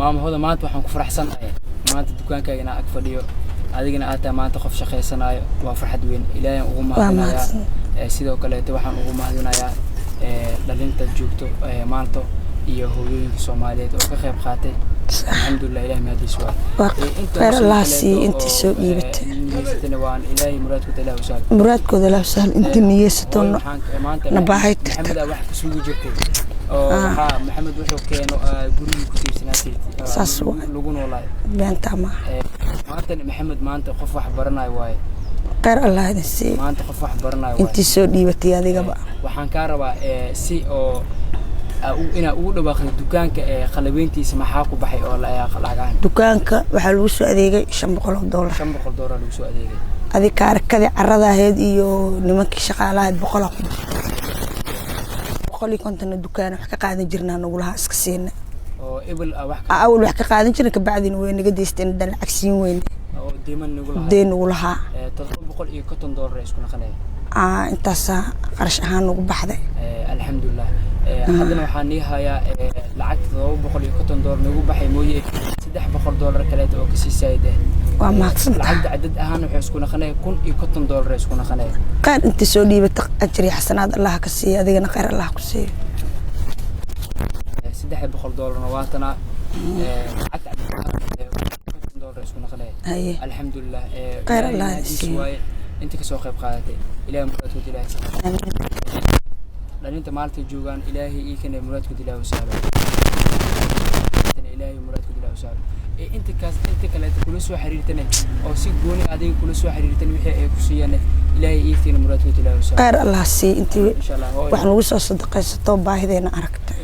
maama hooda maanta waxaan ku faraxsanahay maanta dukaankayga inaan ag fadhiyo adigina aad tahay maanta qof shaqaysanayo waa farxad weyn ilaahay ugu mahadinayaa sidoo kale waxaan ugu mahadinayaa dhalinta joogto maanta iyo hooyooyinka Soomaaliyeed oo ka qayb qaatay alxamdulillah ilaahay mahadiis waa khayr Allah si intii soo dhiibtay niyeysatana waan ilaahay muraadkooda la sahal intii niyeysato nabaahid maxamed wax ka suugi jirtay محمد وحو كانوا غوري كتيرسناتي ساسو لوغو نولاي بنتا ما انت محمد ما انت قف wax baranay way qar Allah hadisi ma anta qof wax baranay way intii soo dhiibatay adiga ba waxaan ka rabaa si oo ina ugu dhawaaqay dukaanka qalabeyntiisa maxaa ku baxay oo la lacagahan dukaanka waxa lagu soo adeegay $500 $500 lagu soo adeegay adi kaarkada carrada ahayd iyo nimankii shaqaalaha 100 qoli kontana dukaan wax ka qaadan jirnaa nagu laha iska siina oo ibl wax ka qaadan jirnaa ka bacdina way naga deysteen dal cagsiin weyn oo deeman nagu laha $750 isku naqanay intaas qarash ahaan nagu baxday alxamdulillah hadana waxaan nihayaa lacag $750 nagu baxay mooyee $300 kale oo ka sii saayday waa maaqsan lacag cadad ahaan waxa isku naqanay $150 isku naqanay qaar inta soo dhiibata ajri xasanaad Allah ka siiyo adigana khayr Allah ku siiyo $300 waatana lacag $150 isku naqanay alxamdulillah khayr Allah siiyo inta ka soo qayb qaadatay ilaahay muraadkooda ilaahay dhalinta maalta joogan ilaahay ii kana muraadkooda ilaahay u saaro ilaahay muraadkooda ilaahay u saaro inta kale kula soo xiriirtana oo si gooni adiga kula soo xiriirtana wixii ay ku siiyaan ilaahay ii kana muraadkooda ilaahay u saaro khayr Allah siiyo intii wax lagu soo sadaqaysto baahideena aragtay